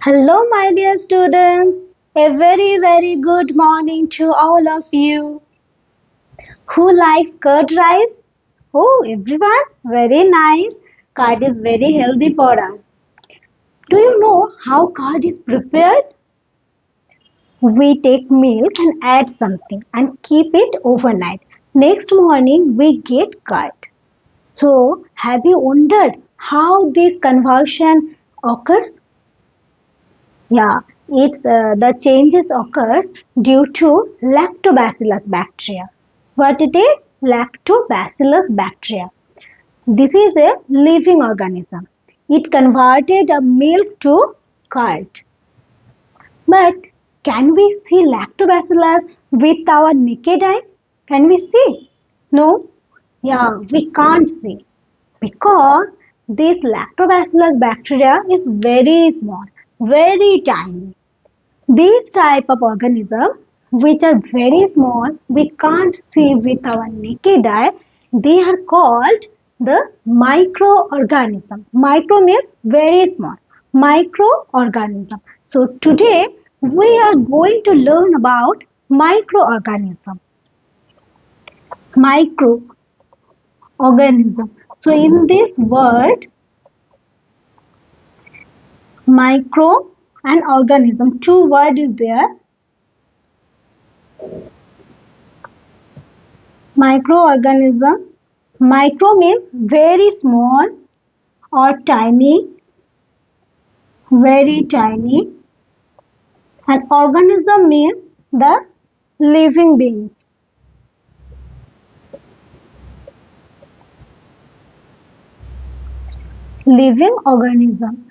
Hello, my dear students. A very good morning to all of you. Who likes curd rice? Oh, everyone? Very nice. Curd is very healthy for us. Do you know how curd is prepared? We take milk and add something and keep it overnight. Next morning, we get curd. So, have you wondered how this conversion occurs? Yeah, the changes occurs due to lactobacillus bacteria. What it is? Lactobacillus bacteria. This is a living organism. It converted a milk to curd. But can we see lactobacillus with our naked eye? Can we see? No. Yeah, we can't see because this lactobacillus bacteria is very small, very tiny. These type of organisms, which are very small, we can't see with our naked eye, they are called the microorganism. Micro means very small. Microorganism. So today we are going to learn about microorganism. Microorganism. So in this word, micro and organism, two words is there. Microorganism. Micro means very small or tiny, very tiny. And organism means the living beings. Living organism.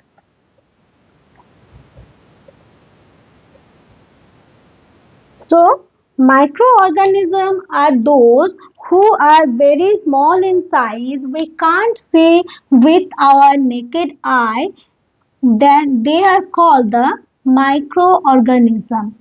So, microorganisms are those who are very small in size. We can't see with our naked eye. Then they are called the microorganism.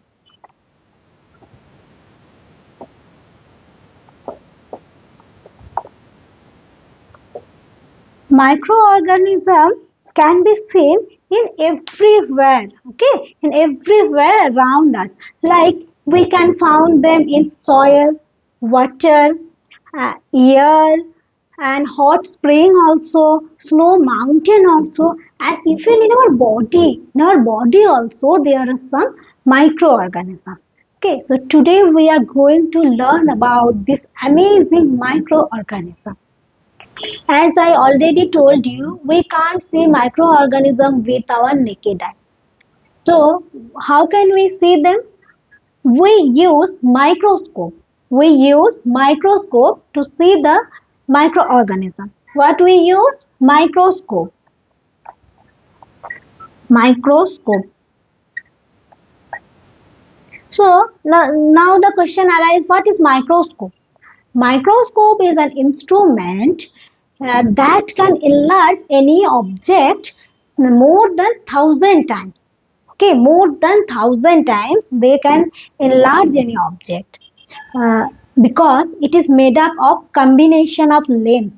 Microorganism can be seen in everywhere, okay, in everywhere around us. Like we can find them in soil, water, air, and hot spring also, snow mountain also, and even in our body. In our body also there are some microorganisms. Okay, so today we are going to learn about this amazing microorganism. As I already told you, we can't see microorganisms with our naked eye. So, how can we see them? We use microscope. We use microscope to see the microorganism. What we use? Microscope. Microscope. So, now the question arises, what is microscope? Microscope is an instrument that can enlarge any object more than 1,000 times. Okay, more than 1,000 times they can enlarge any object uh, because it is made up of combination of lens.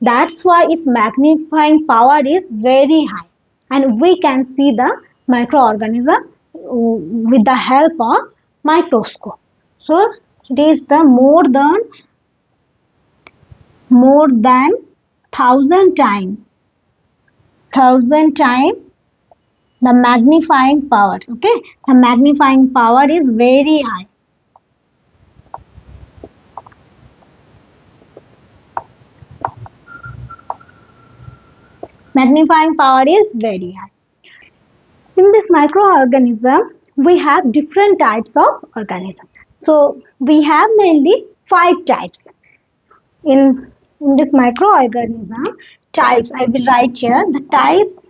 That's why its magnifying power is very high, and we can see the microorganism with the help of microscope. So it is the more than 1,000 times, 1,000 times the magnifying power. Okay, the magnifying power is very high. Magnifying power is very high. In this microorganism, we have different types of organisms. So we have mainly 5 types. In this microorganism types, I will write here the types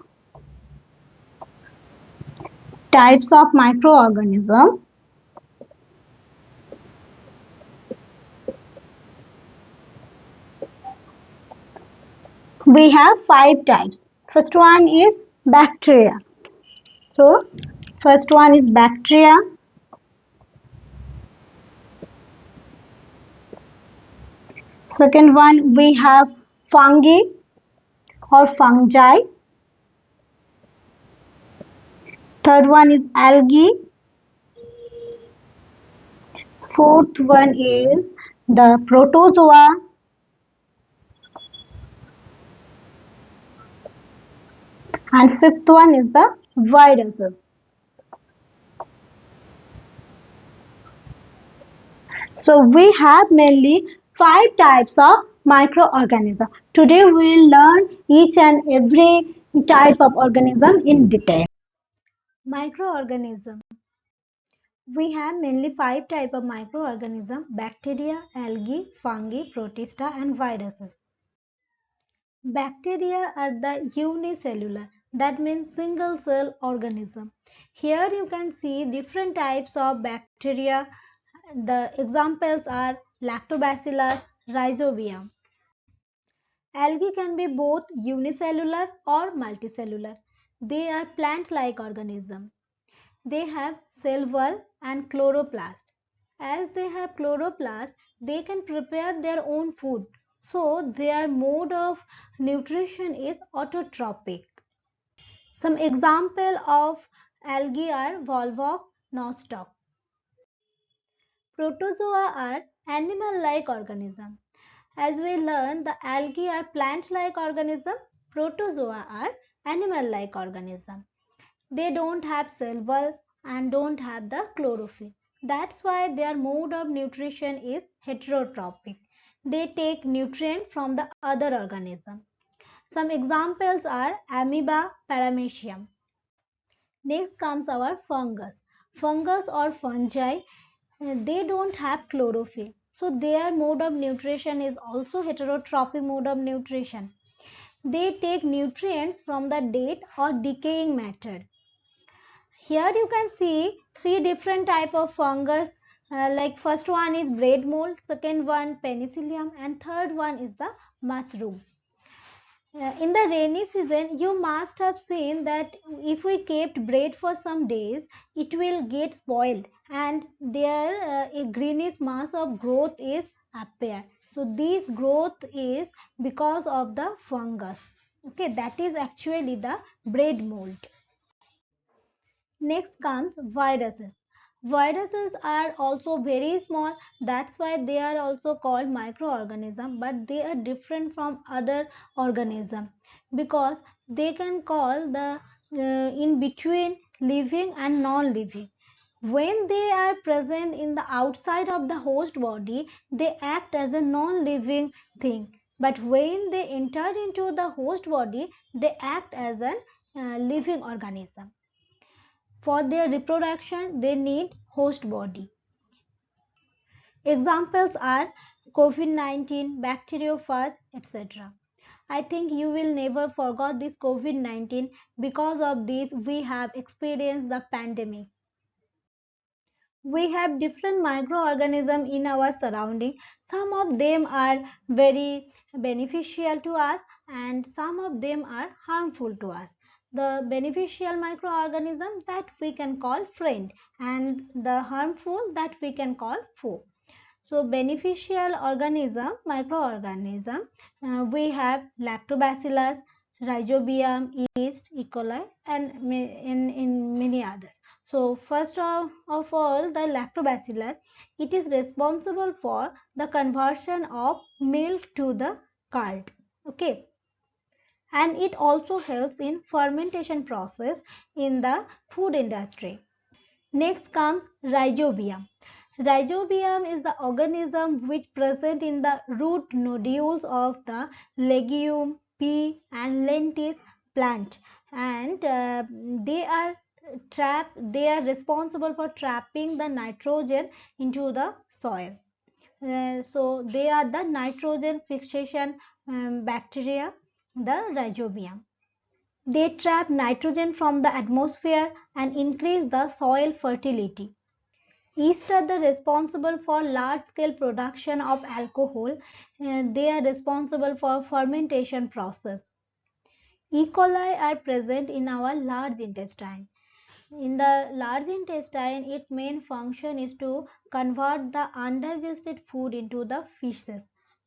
of microorganism. We have 5 types. First one is bacteria. So first one is bacteria. Second one we have fungi or fungi. Third one is algae. Fourth one is the protozoa. And fifth one is the viruses. So we have mainly five types of microorganisms. Today we will learn each and every type of organism in detail. Microorganism. We have mainly five types of microorganisms: bacteria, algae, fungi, protista, and viruses. Bacteria are the unicellular, that means single cell organism. Here you can see different types of bacteria. The examples are Lactobacillus, Rhizobium. Algae can be both unicellular or multicellular. They are plant-like organisms. They have cell wall and chloroplast. As they have chloroplast, they can prepare their own food. So their mode of nutrition is autotrophic. Some example of algae are volvox, nostoc. Protozoa are animal-like organisms. As we learn, the algae are plant-like organisms. Protozoa are animal-like organisms. They don't have cell wall and don't have the chlorophyll. That's why their mode of nutrition is heterotrophic. They take nutrient from the other organism. Some examples are amoeba, paramecium. Next comes our fungus. Fungus or fungi, they don't have chlorophyll. So their mode of nutrition is also heterotrophic mode of nutrition. They take nutrients from the dead or decaying matter. Here you can see three different type of fungus. Like first one is bread mold, second one penicillium, and third one is the mushroom. In the rainy season, you must have seen that if we kept bread for some days, it will get spoiled and there a greenish mass of growth is appear. So this growth is because of the fungus. Okay, that is actually the bread mold. Next comes viruses. Viruses are also very small, that's why they are also called microorganisms, but they are different from other organisms because they can call the in between living and non-living. When they are present in the outside of the host body, they act as a non-living thing. But when they enter into the host body, they act as a living organism. For their reproduction, they need host body. Examples are COVID-19, bacteriophage, etc. I think you will never forget this COVID-19. Because of this, we have experienced the pandemic. We have different microorganisms in our surrounding. Some of them are very beneficial to us and some of them are harmful to us. The beneficial microorganism that we can call friend and the harmful that we can call foe. So beneficial organism, microorganism, we have Lactobacillus, Rhizobium, yeast, E. coli, and in many others. So first of all, the lactobacillus, it is responsible for the conversion of milk to the curd. Okay, and it also helps in fermentation process in the food industry. Next comes Rhizobium. Rhizobium is the organism which present in the root nodules of the legume, pea and lentil plant, and they are responsible for trapping the nitrogen into the soil. So they are the nitrogen fixation bacteria, the Rhizobium. They trap nitrogen from the atmosphere and increase the soil fertility. Yeast are the responsible for large-scale production of alcohol. They are responsible for fermentation process. E. coli are present in our large intestine. In the large intestine, its main function is to convert the undigested food into the feces.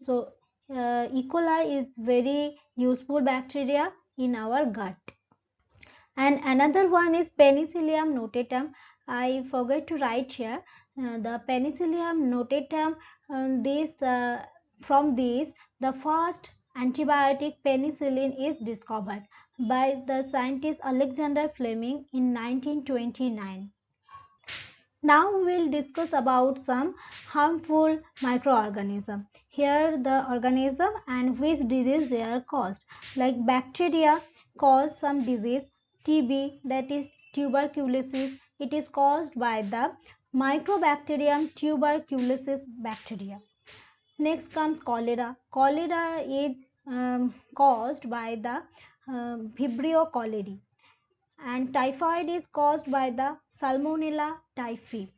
So, E. coli is very useful bacteria in our gut. And another one is Penicillium notatum. I forgot to write here. The Penicillium notatum, this from this, the first antibiotic penicillin is discovered by the scientist Alexander Fleming in 1929. Now we will discuss about some harmful microorganisms. Here the organism and which disease they are caused. Like bacteria cause some disease, TB, that is tuberculosis. It is caused by the Mycobacterium tuberculosis bacteria. Next comes cholera. Cholera is caused by the Vibrio cholerae, and typhoid is caused by the Salmonella typhi,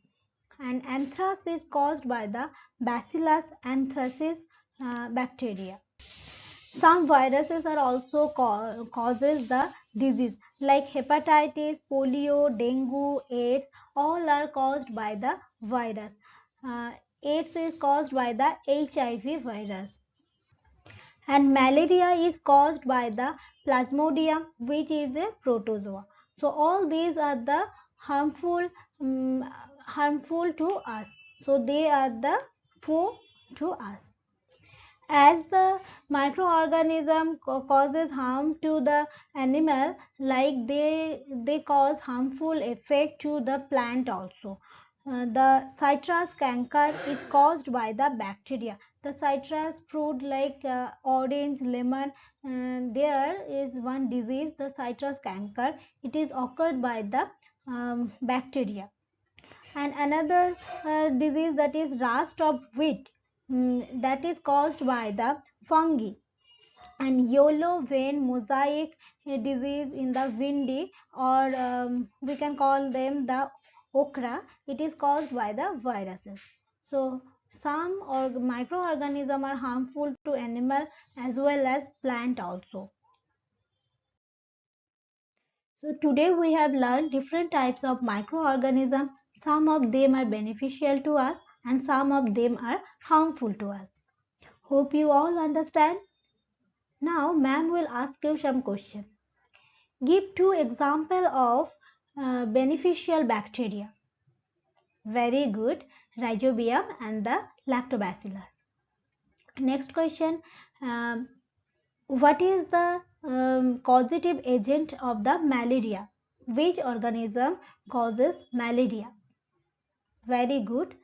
and anthrax is caused by the Bacillus anthracis bacteria. Some viruses are also causes the disease like hepatitis, polio, dengue, AIDS. All are caused by the virus. AIDS is caused by the HIV virus, and malaria is caused by the plasmodium, which is a protozoa. So all these are the harmful um, harmful to us, so they are the foe to us. As the microorganism causes harm to the animal, like they cause harmful effect to the plant also. The citrus canker is caused by the bacteria. The citrus fruit like orange, lemon, there is one disease, the citrus canker. It is occurred by the bacteria. And another disease, that is rust of wheat, that is caused by the fungi. And yellow vein mosaic disease in the windy, or we can call them the okra, it is caused by the viruses. So some microorganisms are harmful to animal as well as plant also. So today we have learned different types of microorganisms. Some of them are beneficial to us and some of them are harmful to us. Hope you all understand. Now ma'am will ask you some questions. Give two examples of beneficial bacteria. Very good. Rhizobium and the lactobacillus. Next question. Um, what is the causative agent of the malaria? Which organism causes malaria? Very good.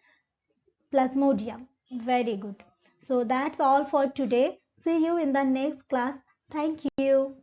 Plasmodium. Very good. So that's all for today. See you in the next class. Thank you.